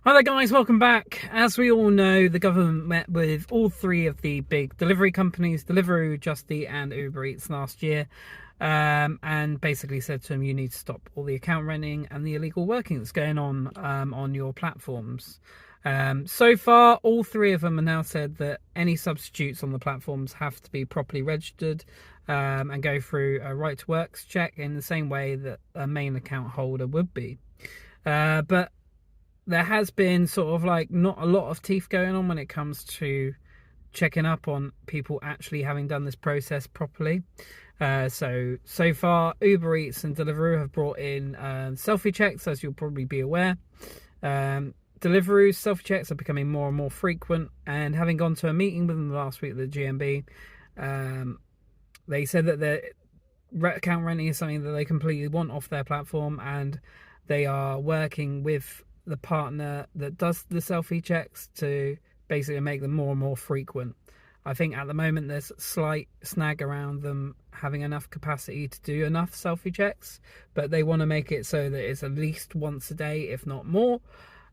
Hi there guys, welcome back. As we all know, the government met with all three of the big delivery companies, Deliveroo, Just Eat and Uber Eats last year, and basically said to them, you need to stop all the account renting and the illegal working that's going on your platforms. So far, all three of them have now said that any substitutes on the platforms have to be properly registered and go through a right to works check in the same way that a main account holder would be. But there has been sort of like not a lot of teeth going on when it comes to checking up on people actually having done this process properly. So far, Uber Eats and Deliveroo have brought in selfie checks, as you'll probably be aware. Deliveroo's selfie checks are becoming more and more frequent, and having gone to a meeting with them last week at the GMB, they said that their account renting is something that they completely want off their platform, and they are working with the partner that does the selfie checks to basically make them more and more frequent. I think at the moment there's a slight snag around them having enough capacity to do enough selfie checks, but they want to make it so that it's at least once a day, if not more.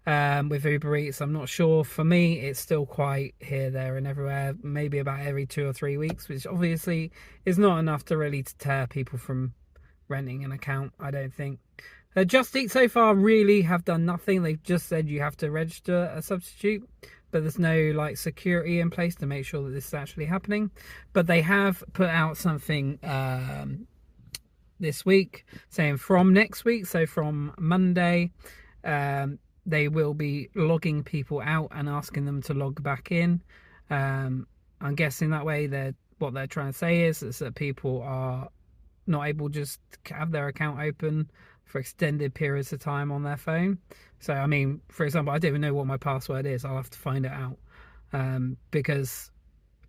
With Uber Eats, I'm not sure. For me, it's still quite here, there and everywhere, maybe about every 2 or 3 weeks, which obviously is not enough to really deter people from renting an account, I don't think. Just Eat so far really have done nothing. They've just said you have to register a substitute, but there's no like security in place to make sure that this is actually happening. But they have put out something this week saying from next week, so from Monday, they will be logging people out and asking them to log back in. I'm guessing that way what they're trying to say is that people are not able just to have their account open for extended periods of time on their phone. So, I mean, for example, I don't even know what my password is. I'll have to find it out. Because,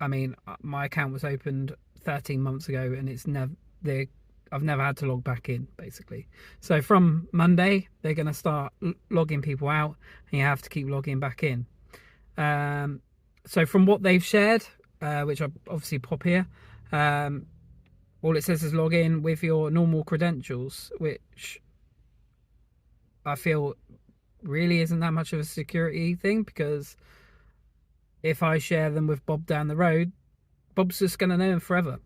I mean, my account was opened 13 months ago and I've never had to log back in, basically. So from Monday, they're going to start logging people out and you have to keep logging back in. So from what they've shared, which I obviously pop here, all it says is log in with your normal credentials, which I feel really isn't that much of a security thing, because if I share them with Bob down the road, Bob's just going to know them forever.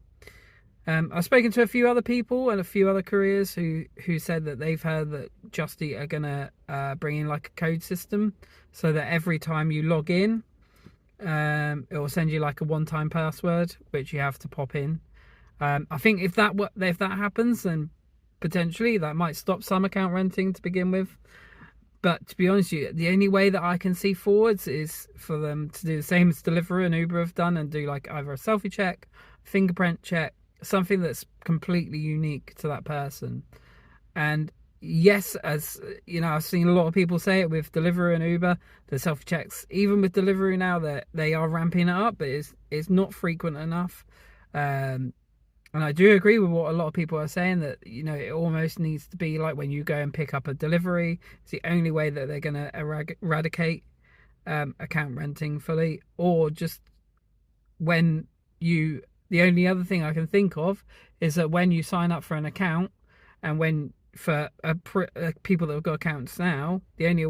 I've spoken to a few other people and a few other couriers who said that they've heard that Just Eat are going to bring in like a code system so that every time you log in, it will send you like a one-time password, which you have to pop in. I think if that happens, then potentially that might stop some account renting to begin with. But to be honest with you, the only way that I can see forwards is for them to do the same as Deliveroo and Uber have done and do like either a selfie check, fingerprint check, something that's completely unique to that person. And yes, as you know, I've seen a lot of people say it with Deliveroo and Uber, the selfie checks, even with Deliveroo now, that they are ramping it up, but it's not frequent enough. And I do agree with what a lot of people are saying, that, you know, it almost needs to be like when you go and pick up a delivery. It's the only way that they're going to eradicate account renting fully. Or just when the only other thing I can think of is that when you sign up for an account, and when for people that have got accounts now, the only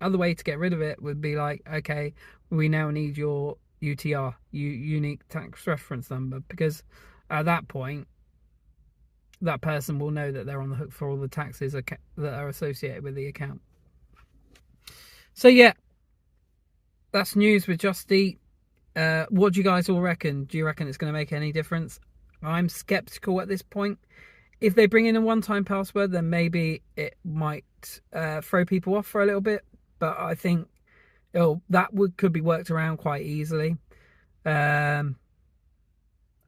other way to get rid of it would be like, okay, we now need your UTR, unique tax reference number, because at that point, that person will know that they're on the hook for all the taxes that are associated with the account. So yeah, that's news with Just Eat. What do you guys all reckon? Do you reckon it's going to make any difference? I'm skeptical at this point. If they bring in a one-time password, then maybe it might throw people off for a little bit. But I think could be worked around quite easily.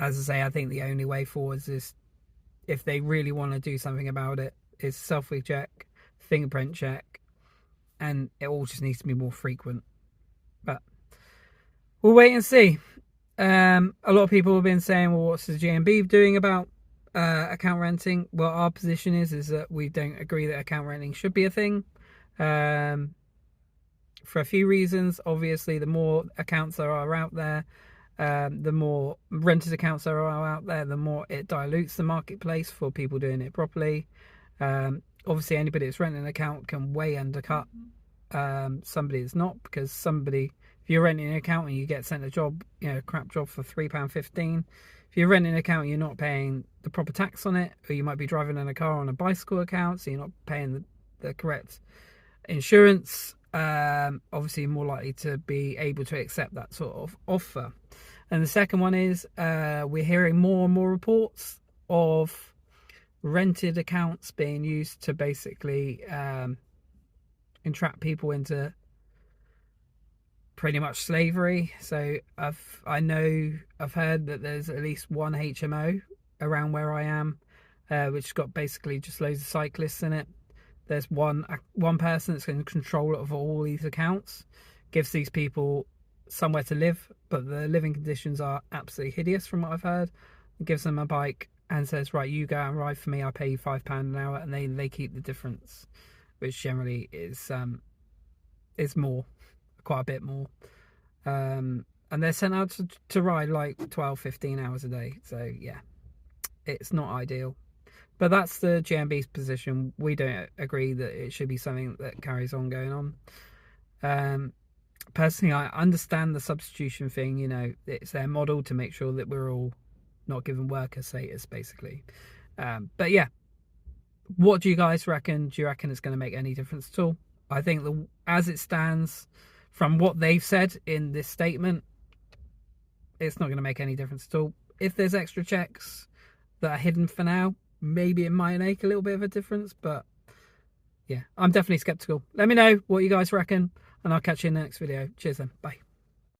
As I say, I think the only way forwards is, if they really want to do something about it, is selfie check, fingerprint check, and it all just needs to be more frequent. But we'll wait and see. A lot of people have been saying, well, what's the GMB doing about account renting? Well, our position is that we don't agree that account renting should be a thing. For a few reasons. Obviously, the more accounts there are out there, the more renters accounts there are out there, the more it dilutes the marketplace for people doing it properly. Obviously, anybody that's renting an account can way undercut somebody that's not, because somebody, if you're renting an account and you get sent a job, a crap job for £3.15, if you're renting an account, you're not paying the proper tax on it, or you might be driving in a car on a bicycle account, so you're not paying the correct insurance. Obviously, more likely to be able to accept that sort of offer. And the second one is we're hearing more and more reports of rented accounts being used to basically entrap people into pretty much slavery. So I've heard that there's at least one HMO around where I am, which has got basically just loads of cyclists in it. There's one person that's in control of all these accounts, gives these people somewhere to live, but the living conditions are absolutely hideous from what I've heard. It gives them a bike and says, right, you go and ride for me, I pay you £5 an hour, and they keep the difference, which generally is more, quite a bit more. And they're sent out to ride like 12-15 hours a day. So yeah, it's not ideal. But that's the GMB's position. We don't agree that it should be something that carries on going on. Personally, I understand the substitution thing. It's their model to make sure that we're all not given worker status, basically. But yeah, what do you guys reckon? Do you reckon it's going to make any difference at all? I think as it stands, from what they've said in this statement, it's not going to make any difference at all. If there's extra checks that are hidden for now, maybe it might make a little bit of a difference, but yeah, I'm definitely skeptical. Let me know what you guys reckon, and I'll catch you in the next video. Cheers then. Bye.